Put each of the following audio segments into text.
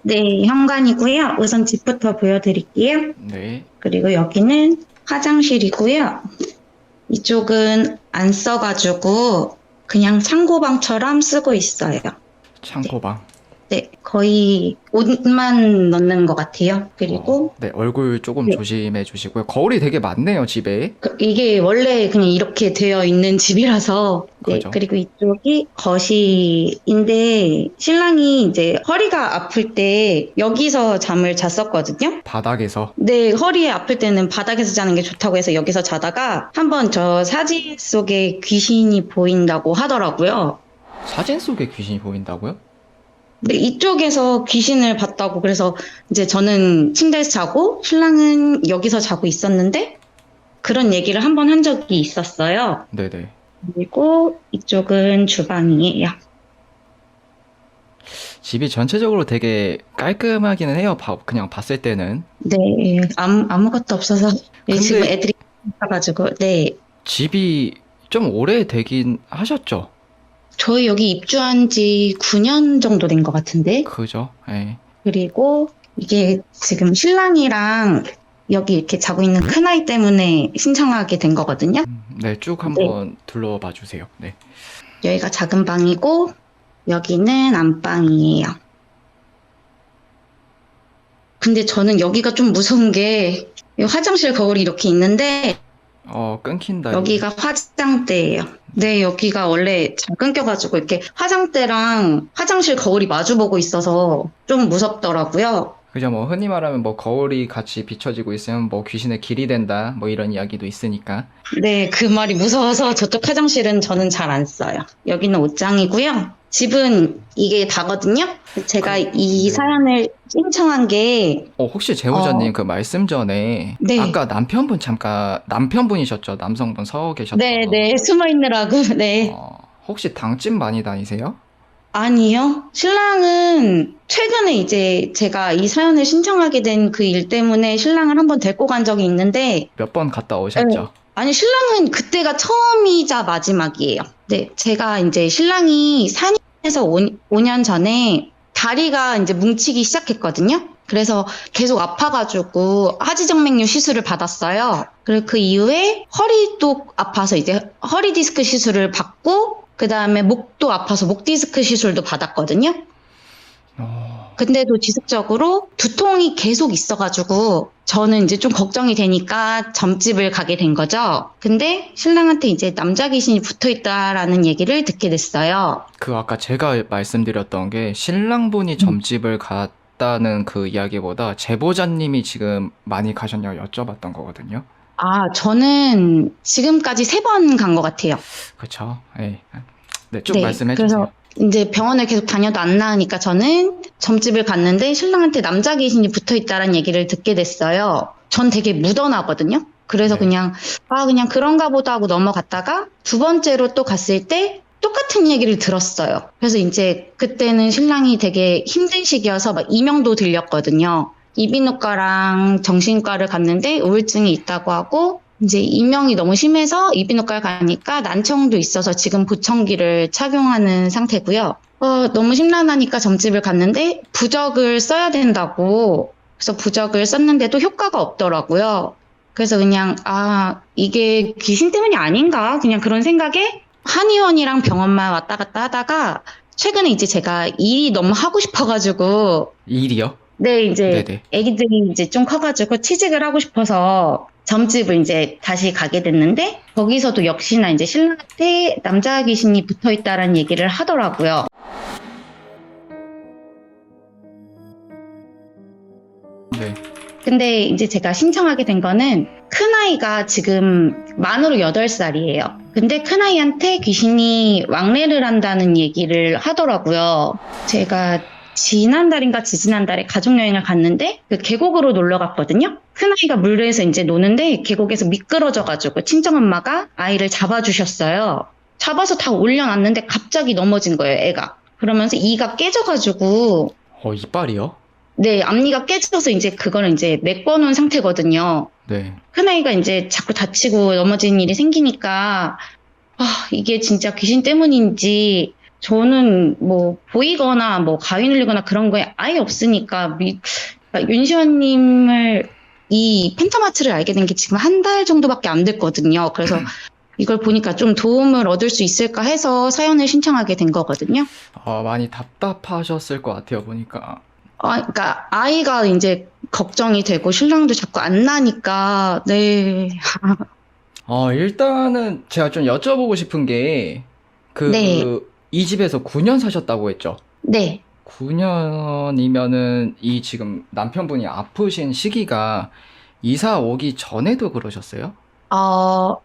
네, 현관이고요. 우선 집부터 보여드릴게요. 네, 그리고 여기는 화장실이고요. 이쪽은 안 써가지고 그냥 창고방처럼 쓰고 있어요. 네, 창고방. 네, 거의 옷만 넣는 것 같아요. 그리고 네, 얼굴 조금 네, 조심해 주시고요. 거울이 되게 많네요, 집에. 이게 원래 그냥 이렇게 되어 있는 집이라서, 네, 그죠? 그리고 이쪽이 거실인데, 신랑이 이제 허리가 아플 때 여기서 잠을 잤었거든요. 바닥에서. 네, 허리 아플 때는 바닥에서 자는 게 좋다고 해서 여기서 자다가 한번 저 사진 속에 귀신이 보인다고 하더라고요. 사진 속에 귀신이 보인다고요? 근데 이쪽에서 귀신을 봤다고 그래서 이제 저는 침대에서 자고 신랑은 여기서 자고 있었는데 그런 얘기를 한번 한 적이 있었어요. 네네. 그리고 이쪽은 주방이에요. 집이 전체적으로 되게 깔끔하기는 해요. 그냥 봤을 때는. 네, 아무것도 없어서 지금 근데 애들이 가가지고 네, 집이 좀 오래 되긴 하셨죠? 저희 여기 입주한 지 9년 정도 된 것 같은데 그죠? 예. 그리고 이게 지금 신랑이랑 여기 이렇게 자고 있는 큰아이 때문에 신청하게 된 거거든요. 네, 쭉 네, 한번 둘러봐 주세요. 네. 여기가 작은 방이고 여기는 안방이에요. 근데 저는 여기가 좀 무서운 게 화장실 거울이 이렇게 있는데 끊긴다, 이게. 여기가 화장대예요. 네, 여기가 원래 잘 끊겨가지고 이렇게 화장대랑 화장실 거울이 마주보고 있어서 좀 무섭더라고요. 그죠? 뭐, 흔히 말하면 뭐, 거울이 같이 비춰지고 있으면 뭐, 귀신의 길이 된다. 뭐, 이런 이야기도 있으니까. 네, 그 말이 무서워서 저쪽 화장실은 저는 잘 안 써요. 여기는 옷장이고요. 집은 이게 다거든요. 제가 이 네. 사연을 신청한 게, 혹시 어, 제보자님 그 말씀 전에 네, 아까 남편분이셨죠? 남성분 서 계셨던 네, 거. 네, 숨어 있느라고, 네. 혹시 당집 많이 다니세요? 아니요. 신랑은 최근에 이제 제가 이 사연을 신청하게 된 그 일 때문에 신랑을 한번 데리고 간 적이 있는데, 몇 번 갔다 네. 오셨죠? 아니, 신랑은 그때가 처음이자 마지막이에요. 네, 제가 이제 신랑이 산에서 5년 전에 다리가 이제 뭉치기 시작했거든요. 그래서 계속 아파가지고 하지정맥류 시술을 받았어요. 그리고 그 이후에 허리도 아파서 이제 허리 디스크 시술을 받고, 그 다음에 목도 아파서 목 디스크 시술도 받았거든요. 어, 근데도 지속적으로 두통이 계속 있어가지고 저는 이제 좀 걱정이 되니까 점집을 가게 된 거죠. 근데 신랑한테 이제 남자 귀신이 붙어 있다라는 얘기를 듣게 됐어요. 그 아까 제가 말씀드렸던 게 신랑분이 음. 점집을 갔다는 그 이야기보다 제보자님이 지금 많이 가셨냐고 여쭤봤던 거거든요. 아, 저는 지금까지 3번 간 것 같아요. 그쵸? 예. 네, 쭉 네. 말씀해 주세요. 그래서 이제 병원을 계속 다녀도 안 나으니까 저는 점집을 갔는데 신랑한테 남자 귀신이 붙어 있다라는 얘기를 듣게 됐어요. 전 되게 묻어나거든요. 그래서 네. 그냥 그런가 보다 하고 넘어갔다가 두 번째로 또 갔을 때 똑같은 얘기를 들었어요. 그래서 이제 그때는 신랑이 되게 힘든 시기여서 막 이명도 들렸거든요. 이비인후과랑 정신과를 갔는데 우울증이 있다고 하고 이제 이명이 너무 심해서 이비인후과를 가니까 난청도 있어서 지금 보청기를 착용하는 상태고요. 너무 심란하니까 점집을 갔는데 부적을 써야 된다고. 그래서 부적을 썼는데도 효과가 없더라고요. 그래서 그냥, 이게 귀신 때문이 아닌가? 그냥 그런 생각에 한의원이랑 병원만 왔다 갔다 하다가 최근에 이제 제가 일이 너무 하고 싶어가지고 일이요? 네, 이제 네네. 애기들이 이제 좀 커가지고 취직을 하고 싶어서 점집을 이제 다시 가게 됐는데 거기서도 역시나 이제 신랑한테 남자 귀신이 붙어 있다라는 얘기를 하더라고요. 네. 근데 이제 제가 신청하게 된 거는 큰아이가 지금 만으로 8살이에요. 근데 큰아이한테 귀신이 왕래를 한다는 얘기를 하더라고요. 제가 지난달인가 지지난달에 가족여행을 갔는데 그 계곡으로 놀러 갔거든요. 큰아이가 물에서 이제 노는데 계곡에서 미끄러져가지고 친정엄마가 아이를 잡아주셨어요. 잡아서 다 올려놨는데 갑자기 넘어진 거예요, 애가. 그러면서 이가 깨져가지고 이빨이요? 네, 앞니가 깨져서 이제 그거는 이제 메꿔놓은 상태거든요. 네. 큰아이가 이제 자꾸 다치고 넘어지는 일이 생기니까, 이게 진짜 귀신 때문인지 저는 뭐 보이거나 뭐 가위 눌리거나 그런 거에 아예 없으니까 그러니까 윤시원님을 이 펜터마트를 알게 된 게 지금 한 달 정도밖에 안 됐거든요. 그래서 이걸 보니까 좀 도움을 얻을 수 있을까 해서 사연을 신청하게 된 거거든요. 많이 답답하셨을 것 같아요, 보니까. 그러니까 아이가 이제 걱정이 되고 신랑도 자꾸 안 나니까 네. 일단은 제가 좀 여쭤보고 싶은 게, 네. 이 집에서 9년 사셨다고 했죠? 네. 9년이면은 이 지금 남편분이 아프신 시기가 이사 오기 전에도 그러셨어요?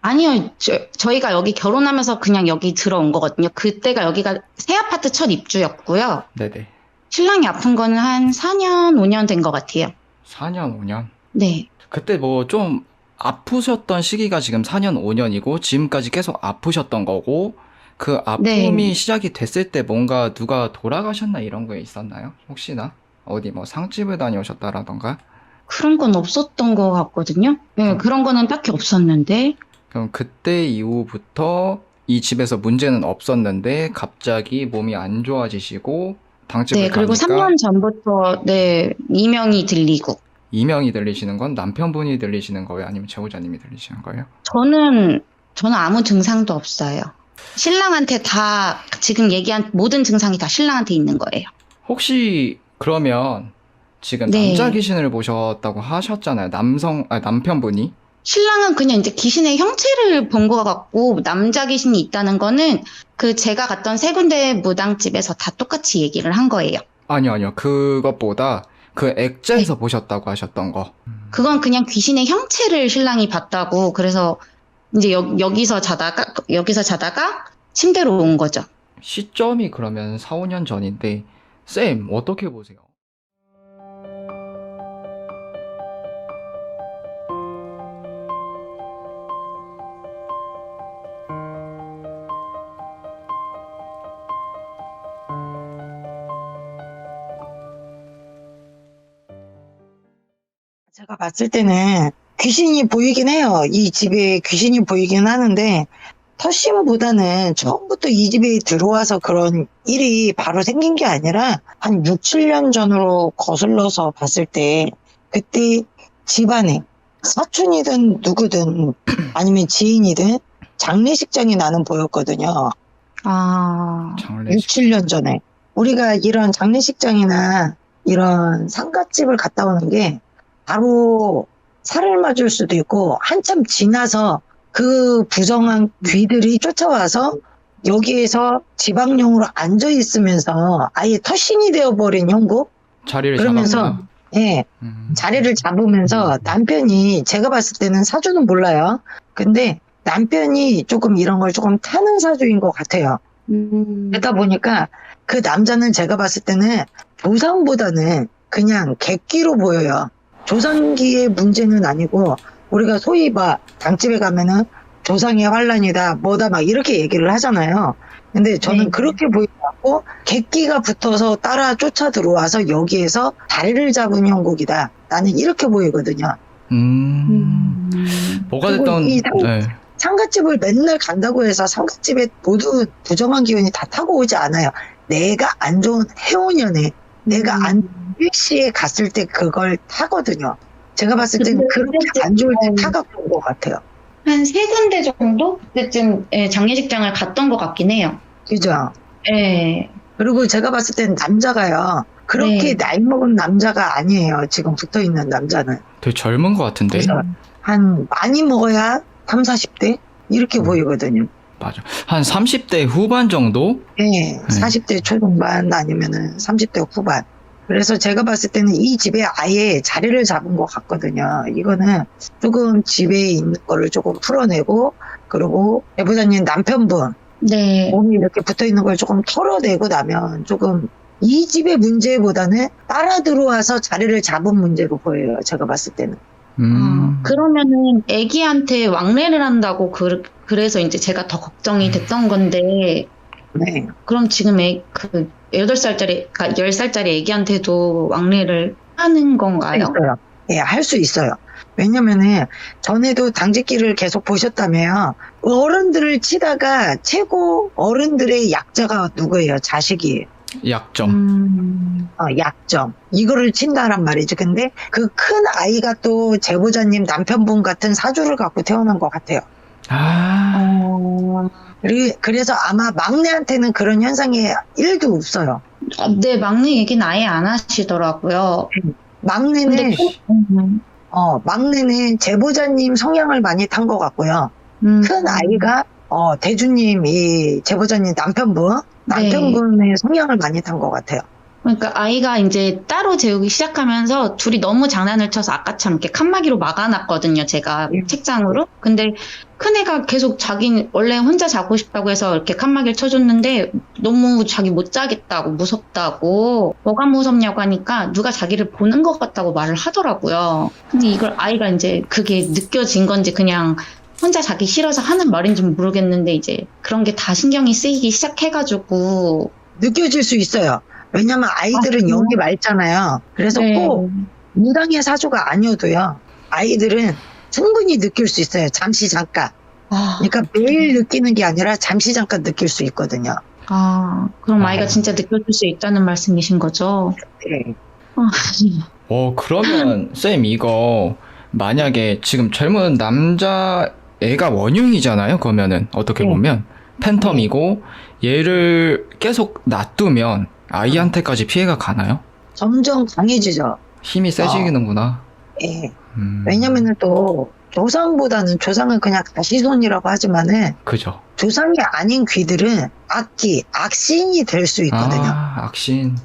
아니요. 저희가 여기 결혼하면서 그냥 여기 들어온 거거든요. 그때가 여기가 새 아파트 첫 입주였고요. 네네. 신랑이 아픈 거는 한 4년, 5년 된 것 같아요. 4년, 5년. 네. 그때 뭐 좀 아프셨던 시기가 지금 4년, 5년이고 지금까지 계속 아프셨던 거고 그 아픔이 네. 시작이 됐을 때 뭔가 누가 돌아가셨나 이런 거 있었나요? 혹시나? 어디 뭐 상집을 다녀오셨다라던가? 그런 건 없었던 것 같거든요. 네, 그럼, 그런 거는 딱히 없었는데. 그럼 그때 이후부터 이 집에서 문제는 없었는데 갑자기 몸이 안 좋아지시고 당집을 네, 그리고 가니까 3년 전부터, 네, 이명이 들리고. 이명이 들리시는 건 남편분이 들리시는 거예요? 아니면 제보자님이 들리시는 거예요? 저는 아무 증상도 없어요. 신랑한테 다, 지금 얘기한 모든 증상이 다 신랑한테 있는 거예요. 혹시 그러면 지금 남자 네. 귀신을 보셨다고 하셨잖아요. 남편분이. 신랑은 그냥 이제 귀신의 형체를 본 것 같고, 남자 귀신이 있다는 거는 그 제가 갔던 세 군데 무당집에서 다 똑같이 얘기를 한 거예요. 아니요. 그것보다 그 네. 액자에서 보셨다고 하셨던 거. 그건 그냥 귀신의 형체를 신랑이 봤다고, 그래서 이제 여기서 자다가 침대로 온 거죠. 시점이 그러면 4, 5년 전인데, 쌤, 어떻게 보세요? 제가 봤을 때는 귀신이 보이긴 해요. 이 집에 귀신이 보이긴 하는데, 터심보다는 처음부터 이 집에 들어와서 그런 일이 바로 생긴 게 아니라 한 6, 7년 전으로 거슬러서 봤을 때, 그때 집안에 사촌이든 누구든 아니면 지인이든 장례식장이 나는 보였거든요. 아, 6, 장례식. 7년 전에. 우리가 이런 장례식장이나 이런 상갓집을 갔다 오는 게 바로 살을 맞을 수도 있고 한참 지나서 그 부정한 귀들이 쫓아와서 여기에서 지방령으로 앉아 있으면서 아예 터신이 되어버린 형국? 자리를 그러면서 잡았구나. 예, 자리를 잡으면서 남편이 제가 봤을 때는 사주는 몰라요. 근데 남편이 조금 이런 걸 조금 타는 사주인 것 같아요. 그러다 보니까 그 남자는 제가 봤을 때는 조상보다는 그냥 객기로 보여요. 조상기의 문제는 아니고 우리가 소위 당집에 가면은 조상의 환란이다 뭐다 막 이렇게 얘기를 하잖아요. 근데 저는 네. 그렇게 보이지 않고 객기가 붙어서 따라 쫓아 들어와서 여기에서 자리를 잡은 형국이다. 나는 이렇게 보이거든요. 뭐가 그리고 됐던, 네. 상갓집을 맨날 간다고 해서 상갓집에 모두 부정한 기운이 다 타고 오지 않아요. 내가 안 좋은 해운년에 내가 안 일시에 갔을 때 그걸 타거든요. 제가 봤을 때는 그렇게 안 좋을 때 타갖고 온 것 같아요. 한 세 군데 정도? 그때쯤 예, 장례식장을 갔던 것 같긴 해요. 그죠? 예. 그리고 제가 봤을 때는 남자가요. 그렇게 네. 나이 먹은 남자가 아니에요. 지금 붙어 있는 남자는. 되게 젊은 것 같은데? 그래서 많이 먹어야 3, 40대? 이렇게 보이거든요. 맞아. 한 30대 후반 정도? 네, 40대 초중반 아니면은 30대 후반. 그래서 제가 봤을 때는 이 집에 아예 자리를 잡은 것 같거든요. 이거는 조금 집에 있는 거를 조금 풀어내고, 그리고 대부장님 남편분 네. 몸이 이렇게 붙어 있는 걸 조금 털어내고 나면 조금 이 집의 문제보다는 따라 들어와서 자리를 잡은 문제로 보여요. 제가 봤을 때는. 그러면은 애기한테 왕래를 한다고 그래서 이제 제가 더 걱정이 됐던 건데, 네. 그럼 지금 8살짜리, 그러니까 10살짜리 애기한테도 왕래를 하는 건가요? 있어요. 예, 할 수 있어요. 왜냐면은 전에도 당직기를 계속 보셨다며요. 어른들을 치다가 최고 어른들의 약자가 누구예요? 자식이에요. 약점. 약점. 이거를 친다란 말이죠. 근데 그 큰 아이가 또 제보자님 남편분 같은 사주를 갖고 태어난 것 같아요. 그래서 아마 막내한테는 그런 현상이 1도 없어요. 네, 막내 얘기는 아예 안 하시더라고요. 막내는, 근데 막내는 제보자님 성향을 많이 탄 것 같고요. 큰 아이가, 대주님, 이 제보자님 남편분의 성향을 많이 탄 것 같아요. 그러니까 아이가 이제 따로 재우기 시작하면서 둘이 너무 장난을 쳐서 아까처럼 이렇게 칸막이로 막아놨거든요, 제가 책장으로. 근데 큰애가 계속 자기 원래 혼자 자고 싶다고 해서 이렇게 칸막이를 쳐줬는데 너무 자기 못 자겠다고 무섭다고 뭐가 무섭냐고 하니까 누가 자기를 보는 것 같다고 말을 하더라고요. 근데 이걸 아이가 이제 그게 느껴진 건지 그냥 혼자 자기 싫어서 하는 말인지 모르겠는데 이제 그런 게 다 신경이 쓰이기 시작해가지고 느껴질 수 있어요. 왜냐면 아이들은 영이 맑잖아요. 그래서 네. 꼭 무당의 사주가 아니어도요. 아이들은 충분히 느낄 수 있어요. 잠시 잠깐. 그러니까 매일 느끼는 게 아니라 잠시 잠깐 느낄 수 있거든요. 그럼 아이가 진짜 느껴질 수 있다는 말씀이신 거죠? 네. 그러면 쌤 이거 만약에 지금 젊은 남자 애가 원흉이잖아요. 그러면은 어떻게 보면 팬텀이고 얘를 계속 놔두면 아이한테까지 피해가 가나요? 점점 강해지죠. 힘이 세지는구나. 예. 왜냐면은 또 조상보다는 조상은 그냥 가시손이라고 하지만은 그죠. 조상이 아닌 귀들은 악신이 될 수 있거든요. 악신.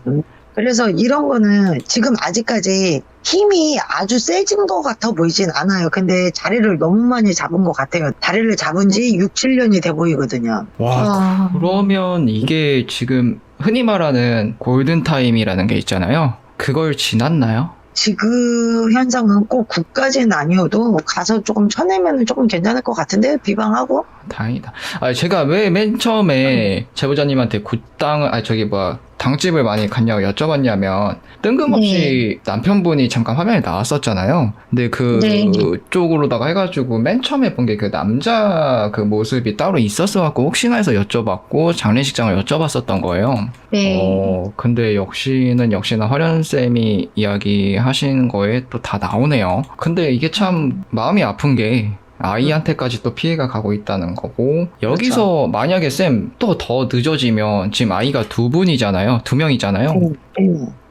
그래서 이런 거는 지금 아직까지 힘이 아주 세진 것 같아 보이진 않아요. 근데 자리를 너무 많이 잡은 것 같아요. 자리를 잡은 지 6, 7년이 돼 보이거든요. 와, 그러면 이게 지금 흔히 말하는 골든타임이라는 게 있잖아요. 그걸 지났나요? 지금 현상은 꼭 국까지는 아니어도 가서 조금 쳐내면 조금 괜찮을 것 같은데 비방하고. 다행이다. 제가 왜 맨 처음에 제보자님한테 당집을 많이 갔냐고 여쭤봤냐면 뜬금없이 남편분이 잠깐 화면에 나왔었잖아요. 근데 그쪽으로다가 해가지고 맨 처음에 본 게 그 남자 그 모습이 따로 있었어갖고 혹시나 해서 여쭤봤고 장례식장을 여쭤봤었던 거예요. 네. 근데 역시나 화련쌤이 이야기하신 거에 또 다 나오네요. 근데 이게 참 마음이 아픈 게 아이한테까지 또 피해가 가고 있다는 거고 여기서 그렇죠. 만약에 쌤 또 더 늦어지면 지금 아이가 2명이잖아요.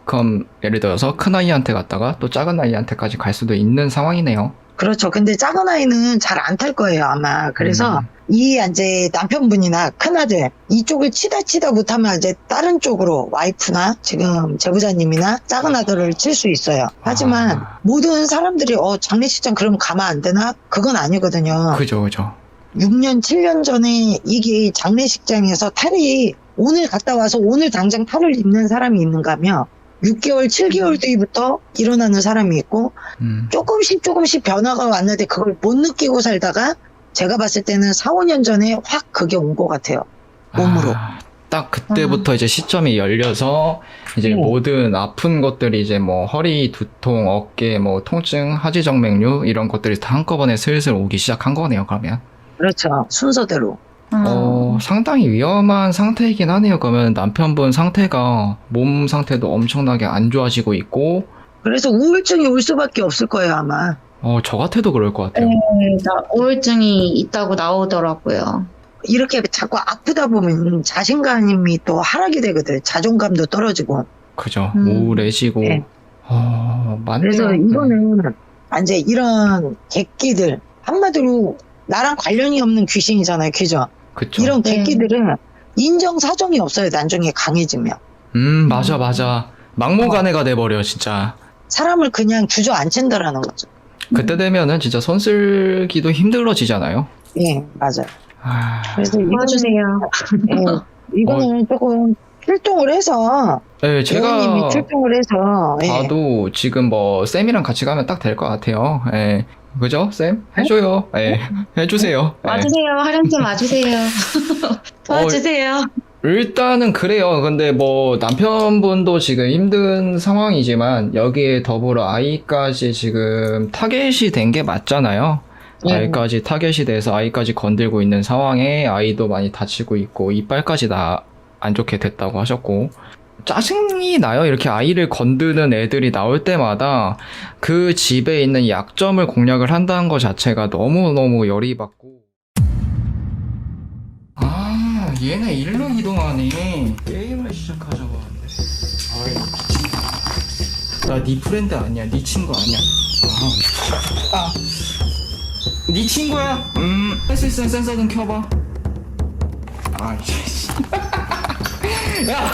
그럼 예를 들어서 큰 아이한테 갔다가 또 작은 아이한테까지 갈 수도 있는 상황이네요. 그렇죠. 근데 작은 아이는 잘 안 탈 거예요, 아마. 그래서 이 이제 남편분이나 큰아들 이쪽을 치다 못하면 이제 다른 쪽으로 와이프나 지금 제보자님이나 작은 아들을 칠 수 있어요. 하지만 모든 사람들이 장례식장 그러면 가면 안 되나? 그건 아니거든요. 그죠. 6년, 7년 전에 이게 장례식장에서 탈이 오늘 갔다 와서 오늘 당장 탈을 입는 사람이 있는가 하면 6개월, 7개월 뒤부터 일어나는 사람이 있고 조금씩 변화가 왔는데 그걸 못 느끼고 살다가 제가 봤을 때는 4, 5년 전에 확 그게 온 것 같아요. 몸으로. 딱 그때부터 이제 시점이 열려서 이제 모든 아픈 것들이 이제 뭐 허리, 두통, 어깨, 뭐 통증, 하지정맥류 이런 것들이 다 한꺼번에 슬슬 오기 시작한 거네요, 그러면. 그렇죠. 순서대로. 상당히 위험한 상태이긴 하네요. 그러면 남편분 상태가 몸 상태도 엄청나게 안 좋아지고 있고 그래서 우울증이 올 수밖에 없을 거예요, 아마. 저 같아도 그럴 것 같아요. 우울증이 있다고 나오더라고요. 이렇게 자꾸 아프다 보면 자신감이 또 하락이 되거든. 자존감도 떨어지고. 그죠. 우울해지고. 네. 맞네요. 그래서 이거는 이제 이런 객기들 한마디로 나랑 관련이 없는 귀신이잖아요, 그죠? 그쵸. 이런 객기들은 인정 사정이 없어요, 나중에 강해지면. 맞아. 막무가내가 돼버려, 진짜. 사람을 그냥 주저앉힌다라는 거죠. 그때 되면은 진짜 손 쓸기도 힘들어지잖아요. 예, 맞아요. 그래서 도와주세요. 이거는 조금 출동을 해서 네, 제가 배우님이 출동을 해서 봐도 지금 뭐 쌤이랑 같이 가면 딱 될 것 같아요. 그죠? 쌤? 해줘요. 해주세요. 와주세요. 하련쌤 와주세요. 도와주세요. 일단은 그래요. 근데 뭐 남편분도 지금 힘든 상황이지만 여기에 더불어 아이까지 지금 타겟이 된 게 맞잖아요. 아이까지 타겟이 돼서 아이까지 건들고 있는 상황에 아이도 많이 다치고 있고 이빨까지 다 안 좋게 됐다고 하셨고 짜증이 나요. 이렇게 아이를 건드는 애들이 나올 때마다 그 집에 있는 약점을 공략을 한다는 것 자체가 너무너무 열이 받고 아 얘네 일로 이동하네. 게임을 시작하자고 하는데 아이 미친다. 나 네 프렌드 아니야. 네 친구 아니야. 네 친구야? 센서 좀 켜봐. 아, 야!